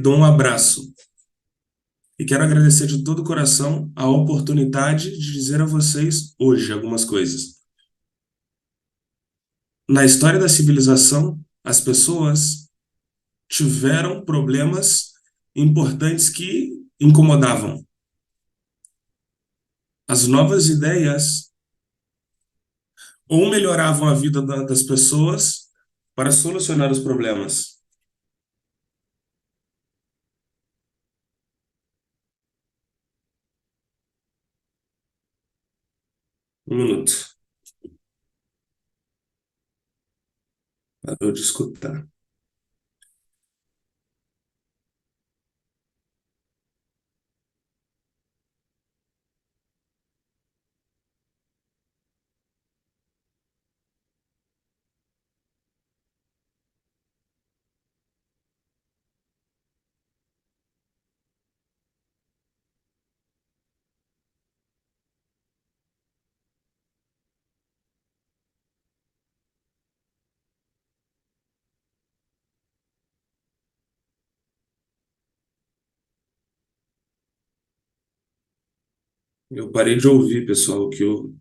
dou um abraço e quero agradecer de todo o coração a oportunidade de dizer a vocês hoje algumas coisas. Na história da civilização, as pessoas tiveram problemas importantes que incomodavam. As novas ideias ou melhoravam a vida das pessoas para solucionar os problemas. Um minuto. Parou de escutar. Eu parei de ouvir, pessoal, que eu...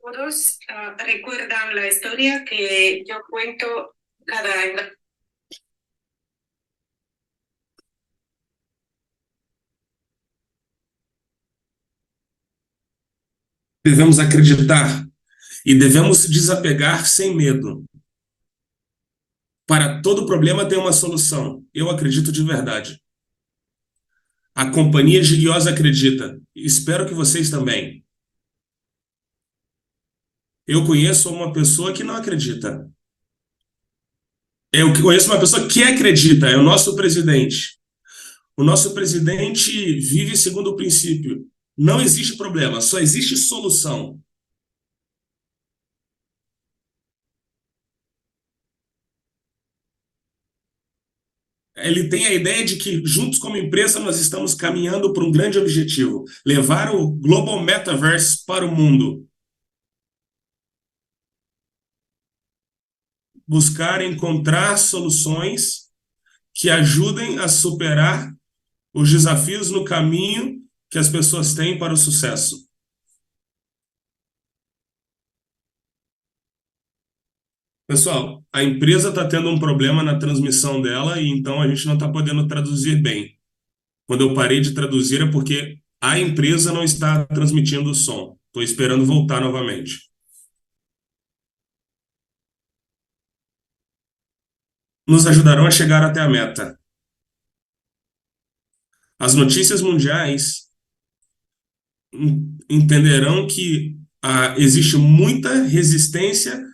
Todos recuerdan la historia que yo cuento cada año. Devemos acreditar e devemos desapegar sem medo. Para todo problema tem uma solução. Eu acredito de verdade. A companhia Gigiosa acredita. Espero que vocês também. Eu conheço uma pessoa que não acredita. Eu conheço uma pessoa que acredita, é o nosso presidente. O nosso presidente vive segundo o princípio: não existe problema, só existe solução. Ele tem a ideia de que, juntos como empresa, nós estamos caminhando para um grande objetivo: levar o Global Metaverse para o mundo. Buscar encontrar soluções que ajudem a superar os desafios no caminho que as pessoas têm para o sucesso. Pessoal, a empresa está tendo um problema na transmissão dela e então a gente não está podendo traduzir bem. Quando eu parei de traduzir é porque a empresa não está transmitindo o som. Estou esperando voltar novamente. Nos ajudarão a chegar até a meta. As notícias mundiais entenderão que existe muita resistência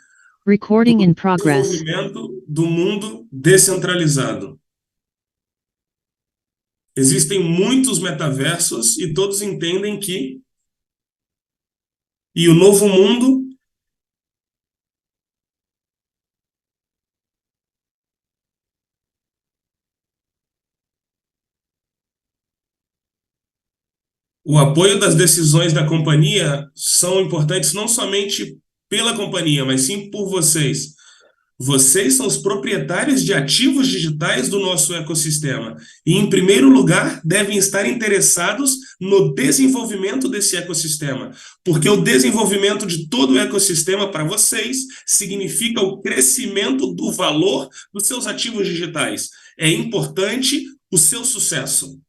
Recording in do progress. desenvolvimento do mundo descentralizado. Existem muitos metaversos e todos entendem que o novo mundo o apoio das decisões da companhia são importantes não somente pela companhia, mas sim por vocês. Vocês são os proprietários de ativos digitais do nosso ecossistema e, em primeiro lugar, devem estar interessados no desenvolvimento desse ecossistema, porque o desenvolvimento de todo o ecossistema para vocês significa o crescimento do valor dos seus ativos digitais. É importante o seu sucesso.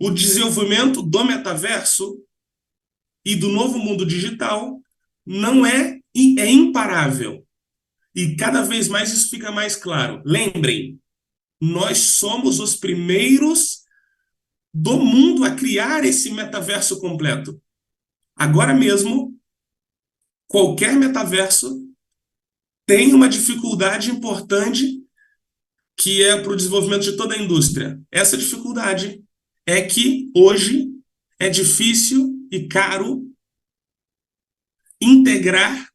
O desenvolvimento do metaverso e do novo mundo digital não é imparável. E cada vez mais isso fica mais claro. Lembrem, nós somos os primeiros do mundo a criar esse metaverso completo. Agora mesmo, qualquer metaverso tem uma dificuldade importante que é para o desenvolvimento de toda a indústria. Essa dificuldade é que hoje é difícil e caro integrar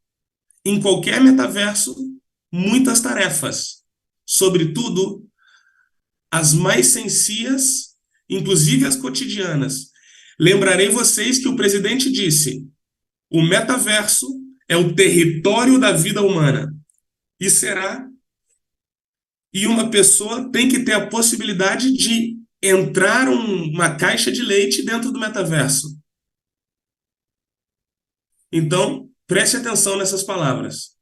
em qualquer metaverso muitas tarefas, sobretudo as mais sencias, inclusive as cotidianas. Lembrarei vocês que o presidente disse: o metaverso é o território da vida humana. E será. E uma pessoa tem que ter a possibilidade de entrar uma caixa de leite dentro do metaverso. Então, preste atenção nessas palavras.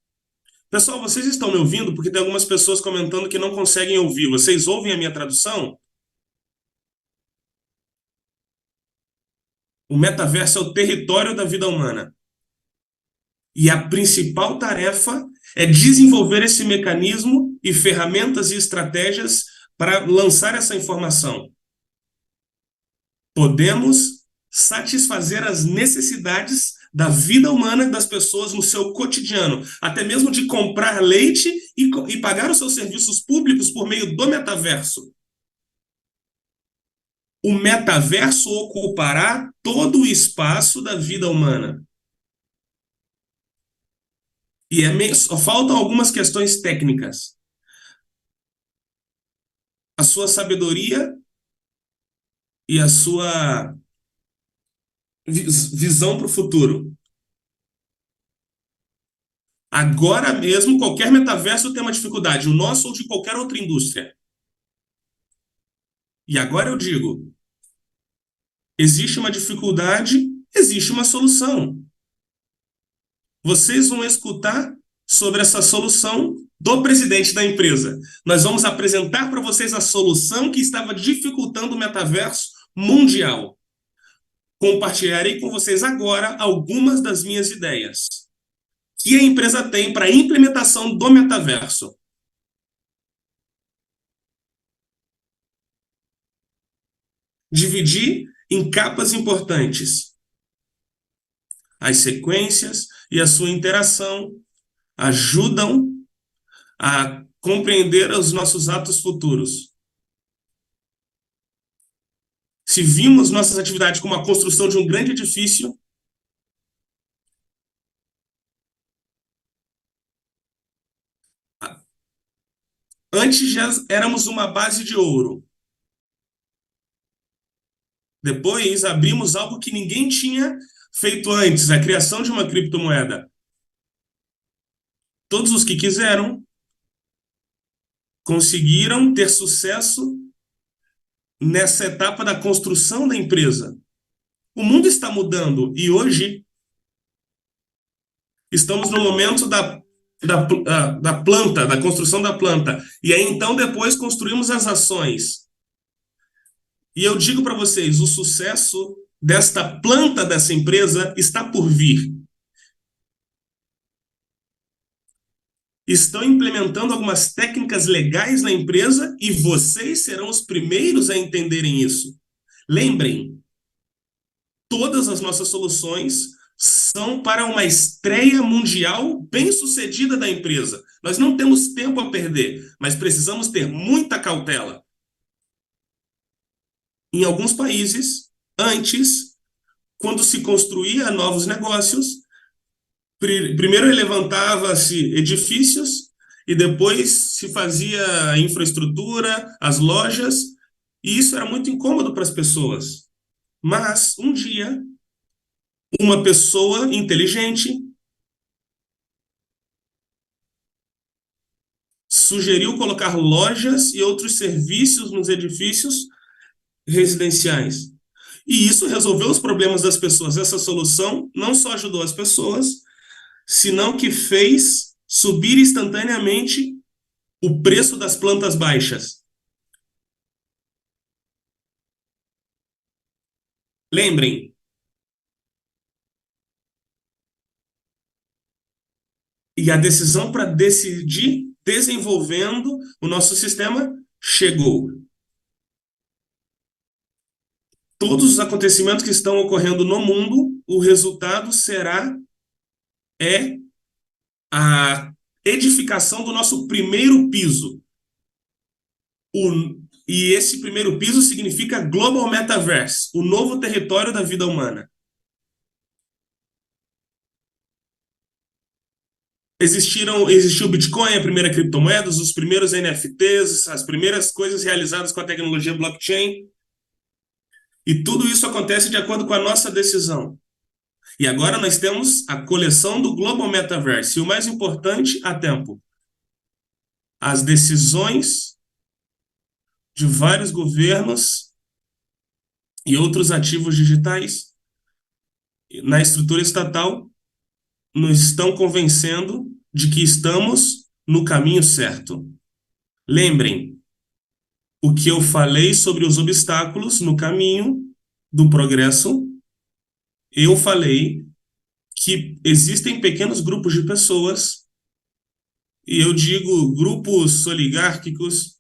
Pessoal, vocês estão me ouvindo? Porque tem algumas pessoas comentando que não conseguem ouvir. Vocês ouvem a minha tradução? O metaverso é o território da vida humana. E a principal tarefa é desenvolver esse mecanismo e ferramentas e estratégias para lançar essa informação. Podemos satisfazer as necessidades da vida humana das pessoas no seu cotidiano, até mesmo de comprar leite e pagar os seus serviços públicos por meio do metaverso. O metaverso ocupará todo o espaço da vida humana. E só faltam algumas questões técnicas. A sua sabedoria e a sua visão para o futuro. Agora mesmo, qualquer metaverso tem uma dificuldade, o nosso ou de qualquer outra indústria. E agora eu digo, existe uma dificuldade, existe uma solução. Vocês vão escutar sobre essa solução do presidente da empresa. Nós vamos apresentar para vocês a solução que estava dificultando o metaverso mundial. Compartilharei com vocês agora algumas das minhas ideias que a empresa tem para a implementação do metaverso. Dividir em capas importantes. As sequências e a sua interação ajudam a compreender os nossos atos futuros. Se vimos nossas atividades como a construção de um grande edifício, antes já éramos uma base de ouro. Depois abrimos algo que ninguém tinha feito antes, a criação de uma criptomoeda. Todos os que quiseram conseguiram ter sucesso nessa etapa da construção da empresa. O mundo está mudando e hoje estamos no momento da planta, da construção da planta. E aí então depois construímos as ações. E eu digo para vocês, o sucesso desta planta dessa empresa está por vir. Estão implementando algumas técnicas legais na empresa e vocês serão os primeiros a entenderem isso. Lembrem, todas as nossas soluções são para uma estreia mundial bem-sucedida da empresa. Nós não temos tempo a perder, mas precisamos ter muita cautela. Em alguns países, antes, quando se construía novos negócios, primeiro levantava-se edifícios e depois se fazia a infraestrutura, as lojas, e isso era muito incômodo para as pessoas. Mas, um dia, uma pessoa inteligente sugeriu colocar lojas e outros serviços nos edifícios residenciais. E isso resolveu os problemas das pessoas. Essa solução não só ajudou as pessoas, senão que fez subir instantaneamente o preço das plantas baixas. Lembrem, e a decisão para decidir desenvolvendo o nosso sistema chegou. Todos os acontecimentos que estão ocorrendo no mundo, o resultado é a edificação do nosso primeiro piso. E esse primeiro piso significa Global Metaverse, o novo território da vida humana. Existiu o Bitcoin, a primeira criptomoeda, os primeiros NFTs, as primeiras coisas realizadas com a tecnologia blockchain. E tudo isso acontece de acordo com a nossa decisão. E agora nós temos a coleção do Global Metaverse. E o mais importante, a tempo. As decisões de vários governos e outros ativos digitais na estrutura estatal nos estão convencendo de que estamos no caminho certo. Lembrem o que eu falei sobre os obstáculos no caminho do progresso. Eu falei que existem pequenos grupos de pessoas, e eu digo grupos oligárquicos,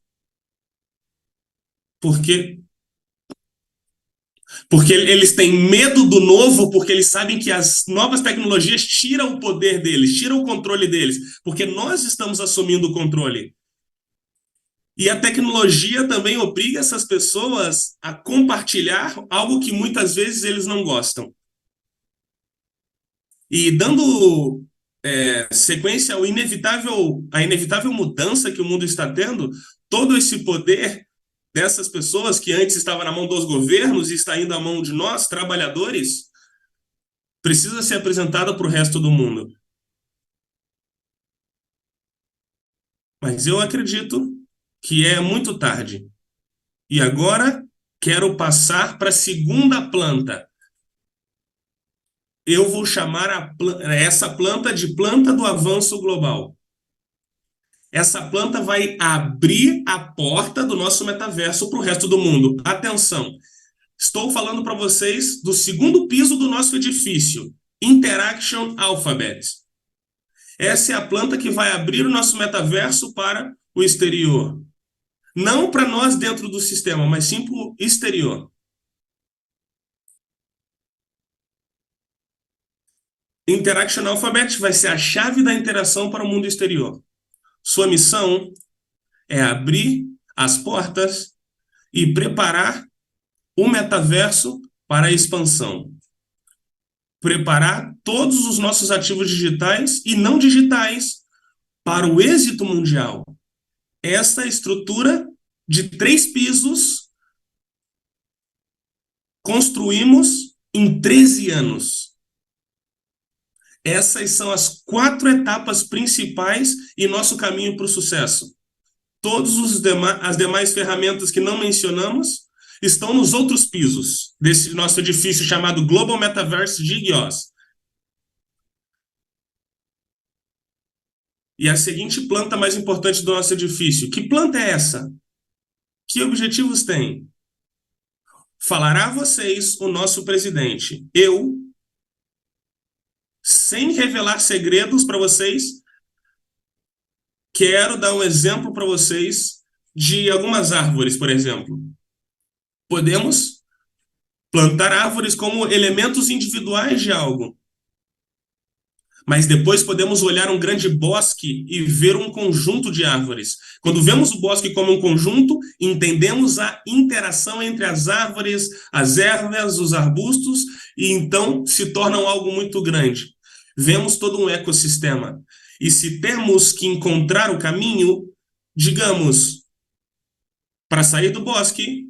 porque eles têm medo do novo, porque eles sabem que as novas tecnologias tiram o poder deles, tiram o controle deles, porque nós estamos assumindo o controle. E a tecnologia também obriga essas pessoas a compartilhar algo que muitas vezes eles não gostam. E dando sequência à inevitável mudança que o mundo está tendo, todo esse poder dessas pessoas que antes estava na mão dos governos e está indo à mão de nós, trabalhadores, precisa ser apresentado para o resto do mundo. Mas eu acredito que é muito tarde. E agora quero passar para a segunda planta. Eu vou chamar essa planta de planta do avanço global. Essa planta vai abrir a porta do nosso metaverso para o resto do mundo. Atenção, estou falando para vocês do segundo piso do nosso edifício, Interaction Alphabet. Essa é a planta que vai abrir o nosso metaverso para o exterior. Não para nós dentro do sistema, mas sim para o exterior. Interaction Alphabet vai ser a chave da interação para o mundo exterior. Sua missão é abrir as portas e preparar o metaverso para a expansão. Preparar todos os nossos ativos digitais e não digitais para o êxito mundial. Essa estrutura de 3 pisos construímos em 13 anos. Essas são as 4 etapas principais e nosso caminho para o sucesso. Todas as demais ferramentas que não mencionamos estão nos outros pisos desse nosso edifício chamado Global Metaverse GIGIOS. E a seguinte planta mais importante do nosso edifício. Que planta é essa? Que objetivos tem? Falará a vocês o nosso presidente. Eu, sem revelar segredos para vocês, quero dar um exemplo para vocês de algumas árvores, por exemplo. Podemos plantar árvores como elementos individuais de algo, mas depois podemos olhar um grande bosque e ver um conjunto de árvores. Quando vemos o bosque como um conjunto, entendemos a interação entre as árvores, as ervas, os arbustos, e então se tornam algo muito grande. Vemos todo um ecossistema. E se temos que encontrar o caminho, digamos, para sair do bosque,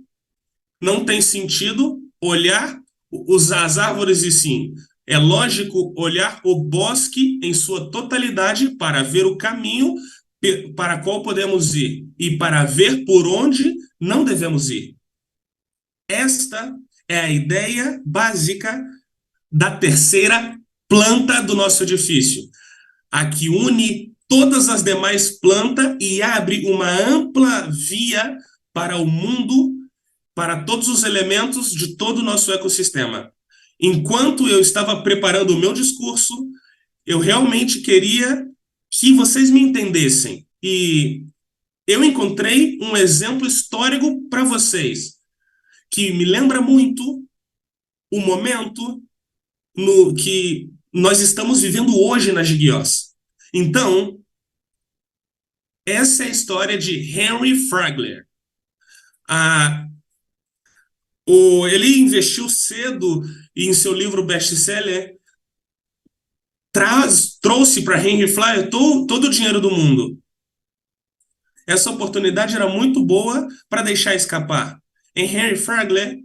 não tem sentido olhar as árvores e sim. É lógico olhar o bosque em sua totalidade para ver o caminho para qual podemos ir e para ver por onde não devemos ir. Esta é a ideia básica da terceira planta do nosso edifício, a que une todas as demais plantas e abre uma ampla via para o mundo, para todos os elementos de todo o nosso ecossistema. Enquanto eu estava preparando o meu discurso, eu realmente queria que vocês me entendessem. E eu encontrei um exemplo histórico para vocês, que me lembra muito o momento no que nós estamos vivendo hoje na GIGIOS. Então, essa é a história de Henry Flagler. A, ele investiu cedo em seu livro best-seller, trouxe para Henry Flyer todo o dinheiro do mundo. Essa oportunidade era muito boa para deixar escapar. Henry Flagler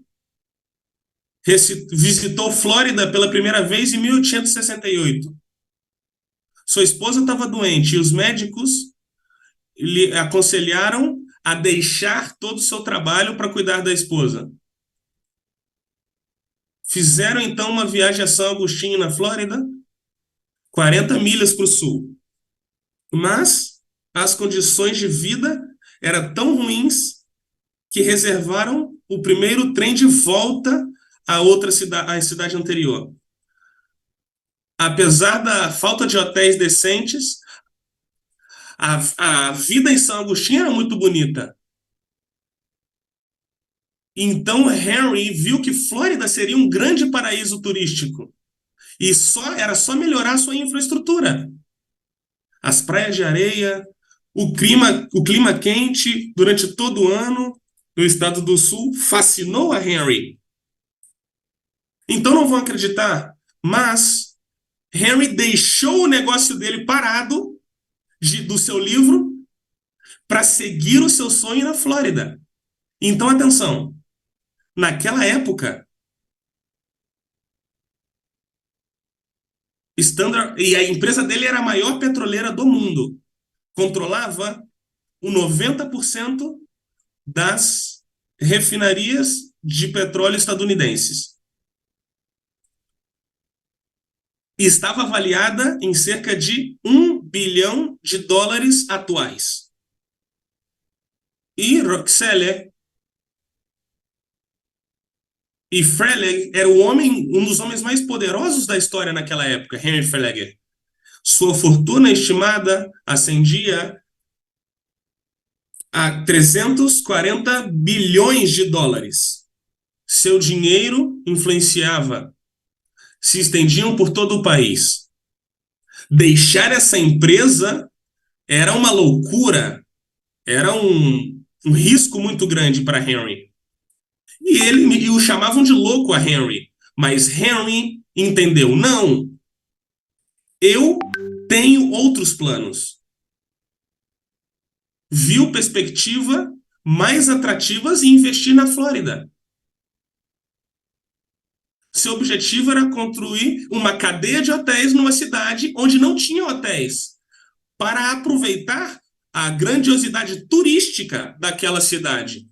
visitou Flórida pela primeira vez em 1868. Sua esposa estava doente e os médicos lhe aconselharam a deixar todo o seu trabalho para cuidar da esposa. Fizeram então uma viagem a São Agostinho, na Flórida, 40 milhas para o sul. Mas as condições de vida eram tão ruins que reservaram o primeiro trem de volta a outra cidade, à cidade anterior. Apesar da falta de hotéis decentes, a vida em São Agostinho era muito bonita. Então Henry viu que Flórida seria um grande paraíso turístico e era só melhorar sua infraestrutura. As praias de areia, o clima quente durante todo o ano no estado do Sul fascinou a Henry. Então não vão acreditar, mas Henry deixou o negócio dele parado do seu livro para seguir o seu sonho na Flórida. Então atenção, naquela época e a empresa dele era a maior petroleira do mundo, controlava o 90% das refinarias de petróleo estadunidenses. E estava avaliada em cerca de $1 bilhão atuais. E Rockefeller e Frelig era um dos homens mais poderosos da história naquela época, Henry Flagler. Sua fortuna estimada ascendia a $340 bilhões. Seu dinheiro influenciava, se estendiam por todo o país. Deixar essa empresa era uma loucura, era um risco muito grande para Henry. E o chamavam de louco a Henry, mas Henry entendeu, não, eu tenho outros planos. Viu perspectiva mais atrativas e investir na Flórida. Seu objetivo era construir uma cadeia de hotéis numa cidade onde não tinha hotéis, para aproveitar a grandiosidade turística daquela cidade.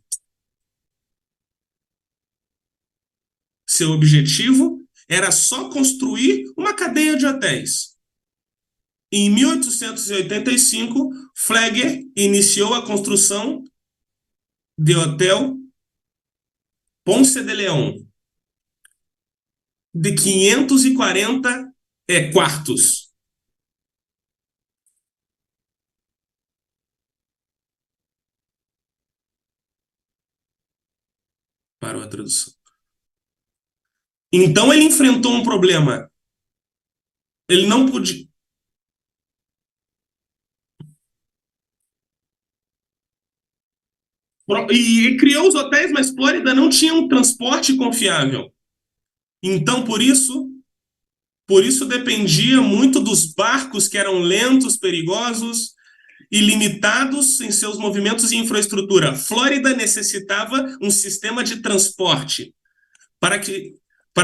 Seu objetivo era só construir uma cadeia de hotéis. Em 1885, Flagler iniciou a construção do Hotel Ponce de León, de 540 quartos. Parou a tradução. Então ele enfrentou um problema. Ele não podia. E criou os hotéis, mas Flórida não tinha um transporte confiável. Então, por isso dependia muito dos barcos que eram lentos, perigosos e limitados em seus movimentos e infraestrutura. Flórida necessitava um sistema de transporte para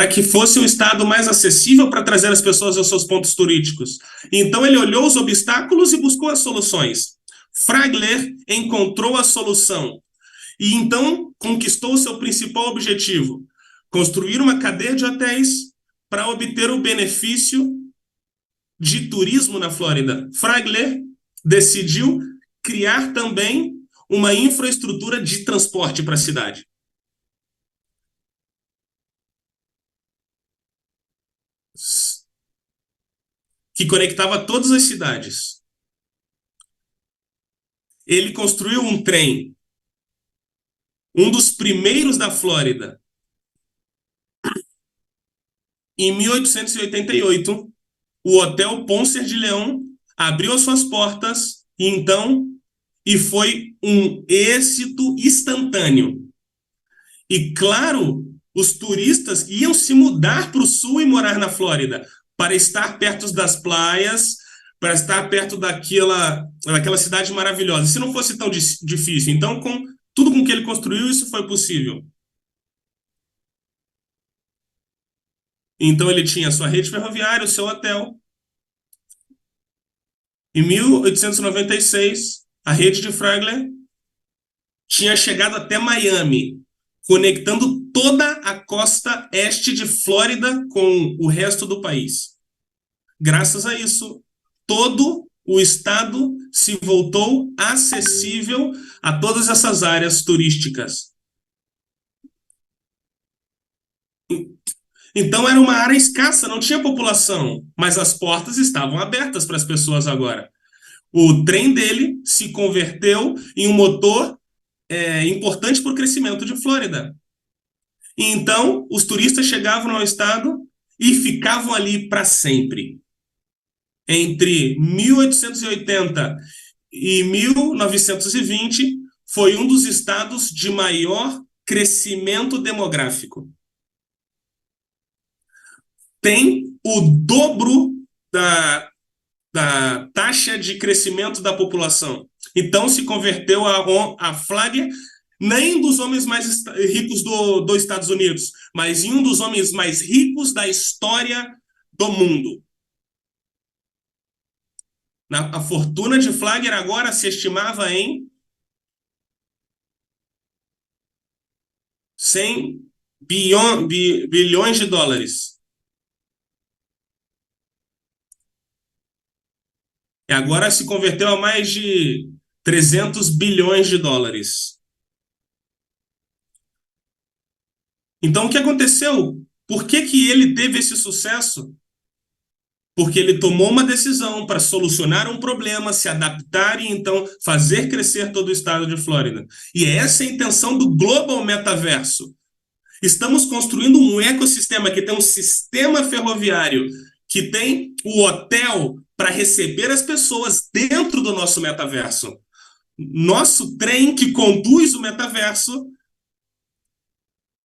que fosse um estado mais acessível para trazer as pessoas aos seus pontos turísticos. Então ele olhou os obstáculos e buscou as soluções. Flagler encontrou a solução e então conquistou o seu principal objetivo: construir uma cadeia de hotéis para obter o benefício de turismo na Flórida. Flagler decidiu criar também uma infraestrutura de transporte para a cidade. Que conectava todas as cidades. Ele construiu um trem, um dos primeiros da Flórida. Em 1888, o Hotel Ponce de León abriu as suas portas e então e foi um êxito instantâneo. E claro, os turistas iam se mudar para o sul e morar na Flórida, para estar perto das praias, para estar perto daquela cidade maravilhosa. Se não fosse tão difícil. Então, com tudo com que ele construiu, isso foi possível. Então, ele tinha a sua rede ferroviária, o seu hotel. Em 1896, a rede de Flagler tinha chegado até Miami, conectando toda a costa este de Flórida com o resto do país. Graças a isso, todo o estado se voltou acessível a todas essas áreas turísticas. Então era uma área escassa, não tinha população, mas as portas estavam abertas para as pessoas agora. O trem dele se converteu em um motor importante para o crescimento de Flórida. E então, os turistas chegavam ao estado e ficavam ali para sempre. Entre 1880 e 1920, foi um dos estados de maior crescimento demográfico. Tem o dobro da taxa de crescimento da população. Então, se converteu a Flagler nem dos homens mais ricos dos Estados Unidos, mas em um dos homens mais ricos da história do mundo. A fortuna de Flagler agora se estimava em 100 bilhões de dólares. E agora se converteu a mais de 300 bilhões de dólares. Então, o que aconteceu? Por que ele teve esse sucesso? Porque ele tomou uma decisão para solucionar um problema, se adaptar e então fazer crescer todo o estado de Flórida. E é essa a intenção do Global Metaverso. Estamos construindo um ecossistema que tem um sistema ferroviário, que tem o hotel para receber as pessoas dentro do nosso metaverso. Nosso trem que conduz o metaverso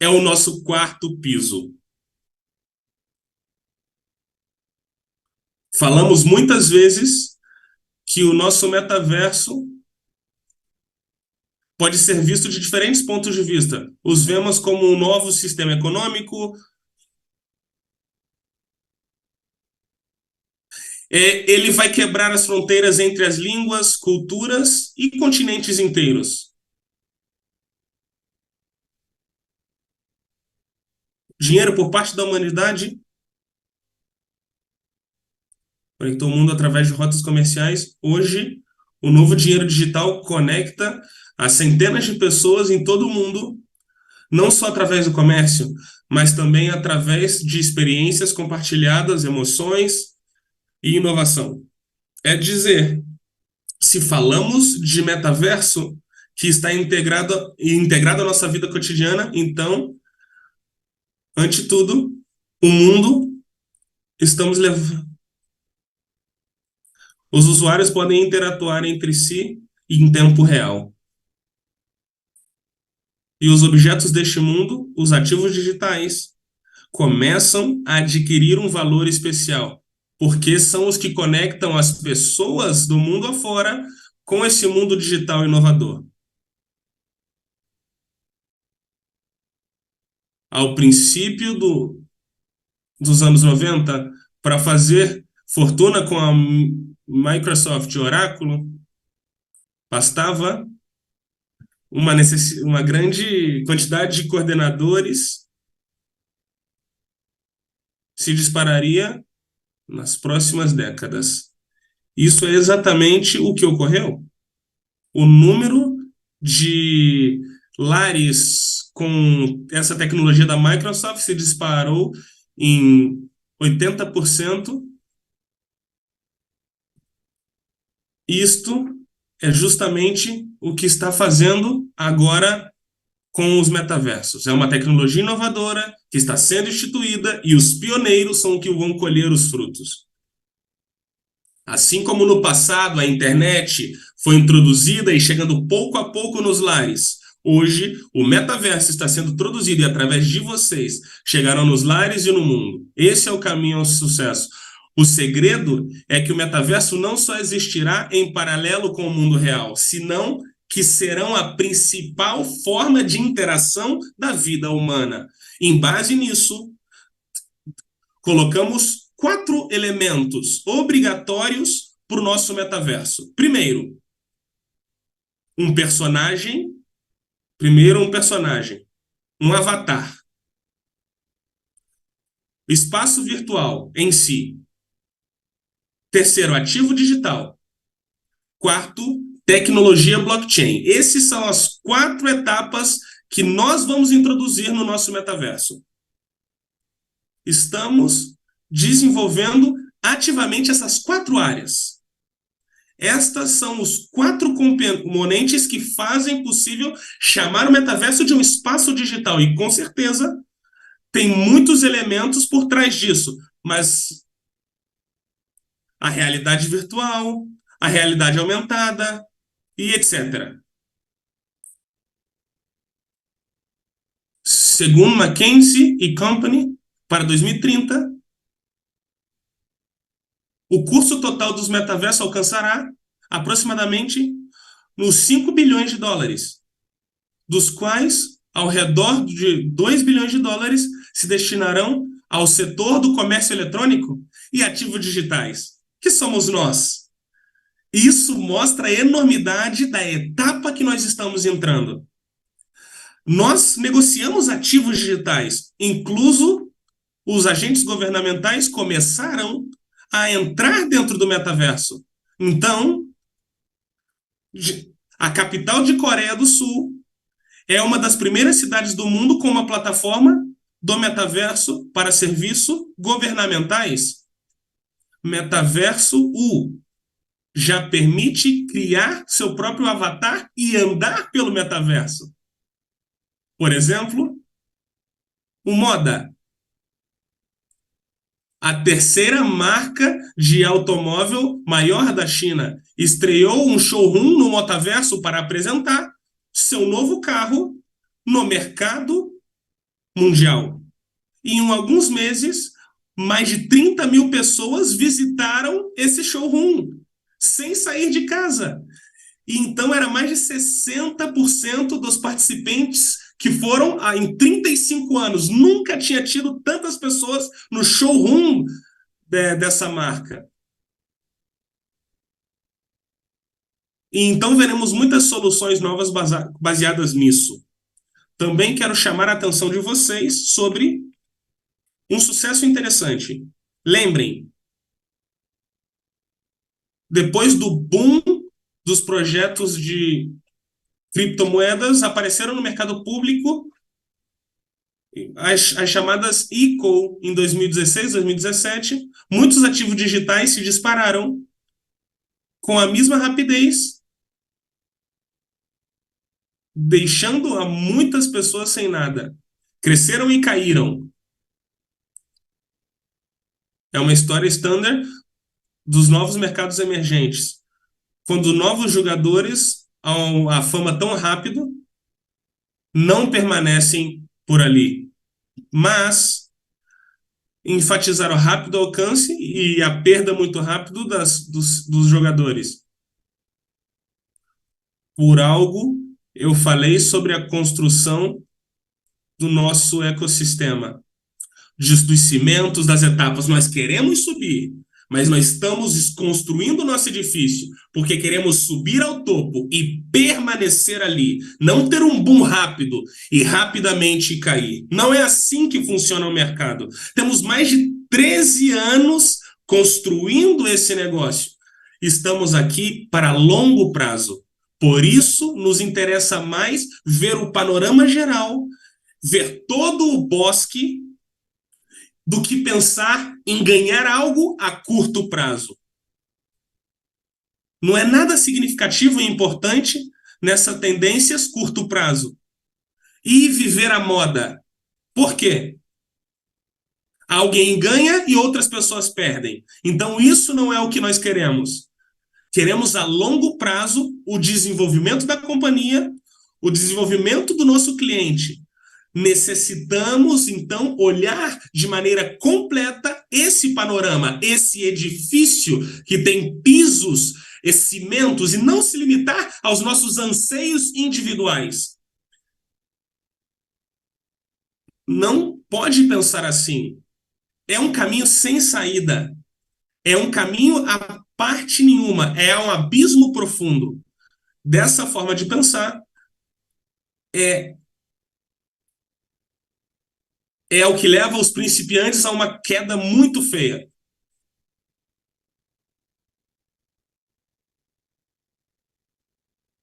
é o nosso quarto piso. Falamos muitas vezes que o nosso metaverso pode ser visto de diferentes pontos de vista. Os vemos como um novo sistema econômico. Ele vai quebrar as fronteiras entre as línguas, culturas e continentes inteiros. Dinheiro por parte da humanidade conectou o mundo através de rotas comerciais. Hoje, o novo dinheiro digital conecta a centenas de pessoas em todo o mundo, não só através do comércio, mas também através de experiências compartilhadas, emoções e inovação. É dizer, se falamos de metaverso que está integrado à nossa vida cotidiana, então, ante tudo, o mundo estamos levando. Os usuários podem interatuar entre si em tempo real. E os objetos deste mundo, os ativos digitais, começam a adquirir um valor especial, porque são os que conectam as pessoas do mundo afora com esse mundo digital inovador. Ao princípio dos anos 90, para fazer fortuna com a Microsoft Oracle, bastava uma grande quantidade de coordenadores, se dispararia nas próximas décadas. Isso é exatamente o que ocorreu. O número de lares com essa tecnologia da Microsoft se disparou em 80%. Isto é justamente o que está fazendo agora com os metaversos. É uma tecnologia inovadora que está sendo instituída e os pioneiros são os que vão colher os frutos. Assim como no passado a internet foi introduzida e chegando pouco a pouco nos lares, hoje o metaverso está sendo introduzido e através de vocês chegarão nos lares e no mundo. Esse é o caminho ao sucesso. O segredo é que o metaverso não só existirá em paralelo com o mundo real, senão que serão a principal forma de interação da vida humana. Em base nisso, colocamos 4 elementos obrigatórios para o nosso metaverso. Primeiro, um personagem. Primeiro, um personagem. Um avatar. Espaço virtual em si. Terceiro, ativo digital. Quarto, tecnologia blockchain. Essas são as 4 etapas que nós vamos introduzir no nosso metaverso. Estamos desenvolvendo ativamente essas 4 áreas. Estas são os 4 componentes que fazem possível chamar o metaverso de um espaço digital. E, com certeza, tem muitos elementos por trás disso. Mas a realidade virtual, a realidade aumentada e etc. Segundo McKinsey e Company, para 2030, o custo total dos metaversos alcançará aproximadamente nos 5 bilhões de dólares, dos quais ao redor de 2 bilhões de dólares se destinarão ao setor do comércio eletrônico e ativos digitais, que somos nós. Isso mostra a enormidade da etapa que nós estamos entrando. Nós negociamos ativos digitais, incluso os agentes governamentais começaram a entrar dentro do metaverso. Então, a capital de Coreia do Sul é uma das primeiras cidades do mundo com uma plataforma do metaverso para serviços governamentais. Metaverso U já permite criar seu próprio avatar e andar pelo metaverso. Por exemplo, o Moda, a terceira marca de automóvel maior da China, estreou um showroom no metaverso para apresentar seu novo carro no mercado mundial. E em alguns meses, mais de 30 mil pessoas visitaram esse showroom sem sair de casa. E então era mais de 60% dos participantes que foram em 35 anos. Nunca tinha tido tantas pessoas no showroom dessa marca. E então veremos muitas soluções novas baseadas nisso. Também quero chamar a atenção de vocês sobre um sucesso interessante. Lembrem, depois do boom dos projetos de criptomoedas, apareceram no mercado público as chamadas ICO em 2016, 2017. Muitos ativos digitais se dispararam com a mesma rapidez, deixando a muitas pessoas sem nada. Cresceram e caíram. É uma história standard dos novos mercados emergentes. Quando novos jogadores, a fama tão rápido, não permanecem por ali. Mas enfatizar o rápido alcance e a perda muito rápido dos jogadores. Por algo, eu falei sobre a construção do nosso ecossistema, dos cimentos, das etapas. Nós queremos subir, mas nós estamos construindo o nosso edifício porque queremos subir ao topo e permanecer ali, não ter um boom rápido e rapidamente cair. Não é assim que funciona o mercado. Temos mais de 13 anos construindo esse negócio. Estamos aqui para longo prazo. Por isso, nos interessa mais ver o panorama geral, ver todo o bosque, do que pensar em ganhar algo a curto prazo. Não é nada significativo e importante nessas tendências curto prazo. E viver a moda. Por quê? Alguém ganha e outras pessoas perdem. Então, isso não é o que nós queremos. Queremos a longo prazo o desenvolvimento da companhia, o desenvolvimento do nosso cliente. Necessitamos, então, olhar de maneira completa esse panorama, esse edifício que tem pisos e cimentos, e não se limitar aos nossos anseios individuais. Não pode pensar assim. É um caminho sem saída. É um caminho a parte nenhuma. É um abismo profundo. Dessa forma de pensar, é, é o que leva os principiantes a uma queda muito feia.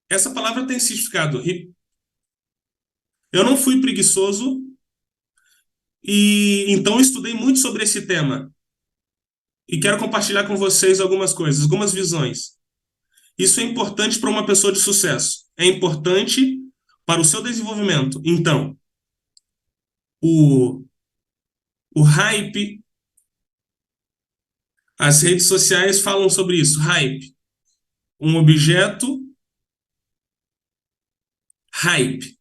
Essa palavra tem significado. Eu não fui preguiçoso e então estudei muito sobre esse tema. E quero compartilhar com vocês algumas coisas, algumas visões. Isso é importante para uma pessoa de sucesso. É importante para o seu desenvolvimento. Então, o, o hype, as redes sociais falam sobre isso. Hype, um objeto, hype.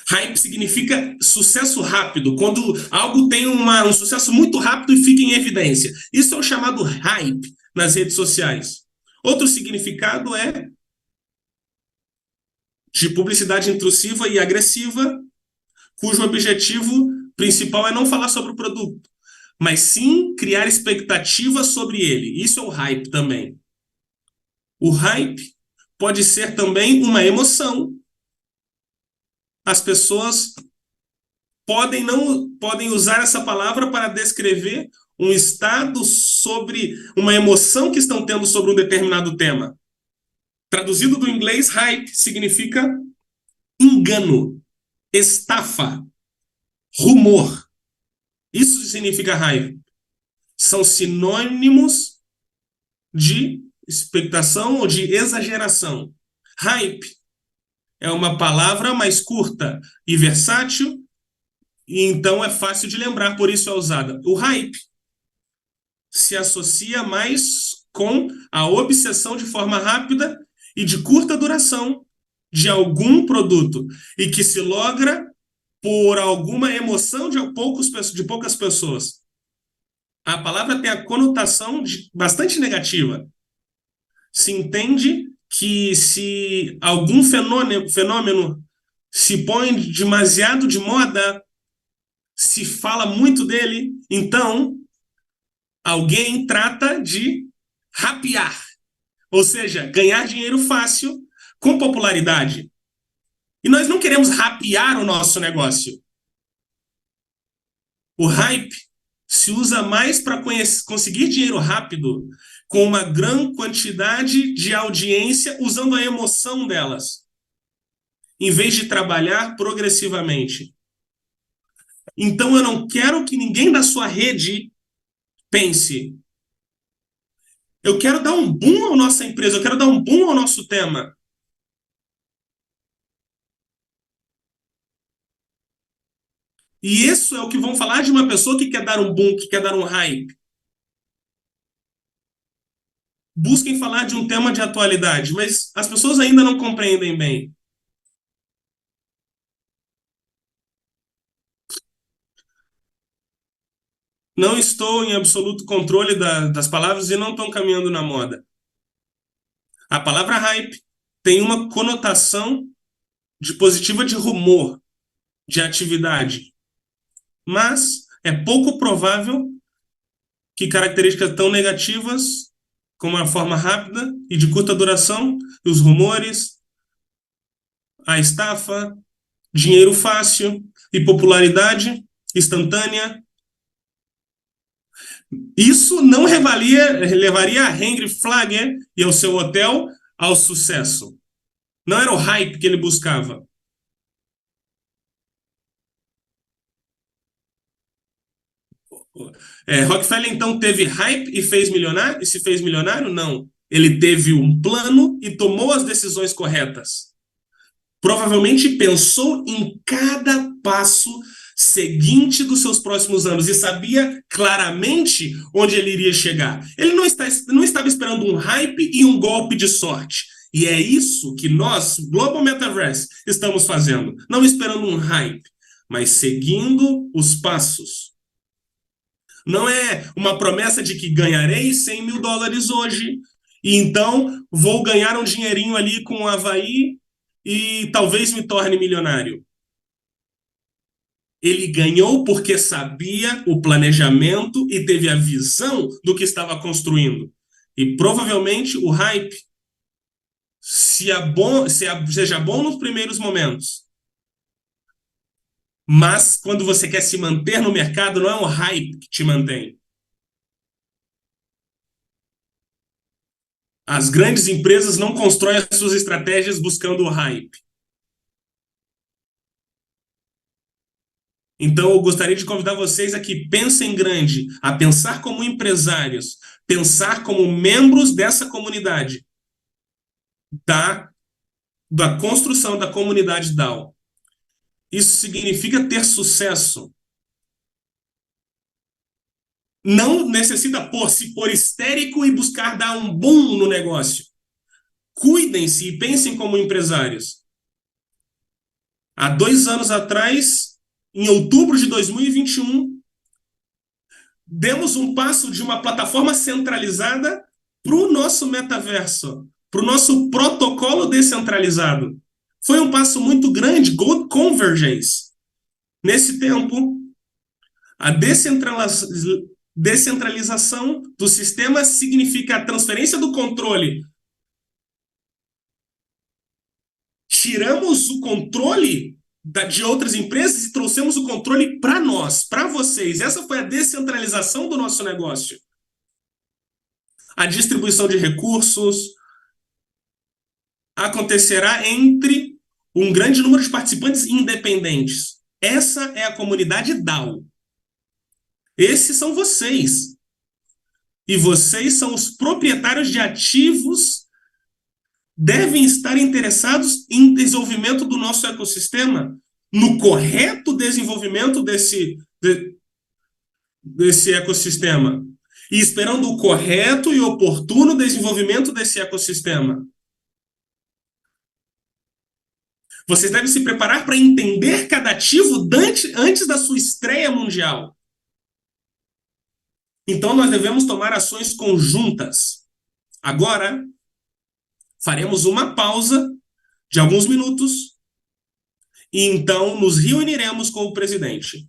Hype significa sucesso rápido, quando algo tem um sucesso muito rápido e fica em evidência. Isso é o chamado hype nas redes sociais. Outro significado é de publicidade intrusiva e agressiva, cujo objetivo principal é não falar sobre o produto, mas sim criar expectativas sobre ele. Isso é o hype também. O hype pode ser também uma emoção. As pessoas podem usar essa palavra para descrever um estado sobre uma emoção que estão tendo sobre um determinado tema. Traduzido do inglês, hype significa engano, estafa, rumor. Isso significa hype. São sinônimos de expectação ou de exageração. Hype é uma palavra mais curta e versátil, e então é fácil de lembrar, por isso é usada. O hype se associa mais com a obsessão de forma rápida e de curta duração de algum produto e que se logra por alguma emoção de poucas pessoas. A palavra tem a conotação bastante negativa. Se entende que se algum fenômeno se põe demasiado de moda, se fala muito dele, então alguém trata de rapear, ou seja, ganhar dinheiro fácil com popularidade. E nós não queremos rapear o nosso negócio. O hype se usa mais para conseguir dinheiro rápido com uma grande quantidade de audiência usando a emoção delas, em vez de trabalhar progressivamente. Então eu não quero que ninguém da sua rede pense: eu quero dar um boom à nossa empresa, eu quero dar um boom ao nosso tema. E isso é o que vão falar de uma pessoa que quer dar um boom, que quer dar um hype. Busquem falar de um tema de atualidade, mas as pessoas ainda não compreendem bem. Não estou em absoluto controle das palavras e não estão caminhando na moda. A palavra hype tem uma conotação positiva de rumor, de atividade, mas é pouco provável que características tão negativas como a forma rápida e de curta duração, os rumores, a estafa, dinheiro fácil e popularidade instantânea, isso não levaria a Henry Flagler e ao seu hotel ao sucesso. Não era o hype que ele buscava. Rockefeller, então, teve hype e fez milionário? E se fez milionário? Não. Ele teve um plano e tomou as decisões corretas. Provavelmente pensou em cada passo seguinte dos seus próximos anos e sabia claramente onde ele iria chegar. Ele não estava esperando um hype e um golpe de sorte. E é isso que nós, Global Metaverse, estamos fazendo. Não esperando um hype, mas seguindo os passos. Não é uma promessa de que ganharei 100 mil dólares hoje, e então vou ganhar um dinheirinho ali com o Avaí e talvez me torne milionário. Ele ganhou porque sabia o planejamento e teve a visão do que estava construindo. E provavelmente o hype seja bom nos primeiros momentos. Mas quando você quer se manter no mercado, não é o hype que te mantém. As grandes empresas não constroem as suas estratégias buscando o hype. Então, eu gostaria de convidar vocês a que pensem grande, a pensar como empresários, pensar como membros dessa comunidade, da, da construção da comunidade DAO. Isso significa ter sucesso. Não necessita se pôr histérico e buscar dar um boom no negócio. Cuidem-se e pensem como empresários. Há 2 anos atrás, em outubro de 2021, demos um passo de uma plataforma centralizada para o nosso metaverso, para o nosso protocolo descentralizado. Foi um passo muito grande, Gold Convergence. Nesse tempo, a descentralização do sistema significa a transferência do controle. Tiramos o controle de outras empresas e trouxemos o controle para nós, para vocês. Essa foi a descentralização do nosso negócio. A distribuição de recursos acontecerá entre um grande número de participantes independentes. Essa é a comunidade DAO. Esses são vocês. E vocês são os proprietários de ativos, devem estar interessados em desenvolvimento do nosso ecossistema, no correto desenvolvimento desse ecossistema, e esperando o correto e oportuno desenvolvimento desse ecossistema. Vocês devem se preparar para entender cada ativo antes da sua estreia mundial. Então, nós devemos tomar ações conjuntas. Agora, faremos uma pausa de alguns minutos e então nos reuniremos com o presidente.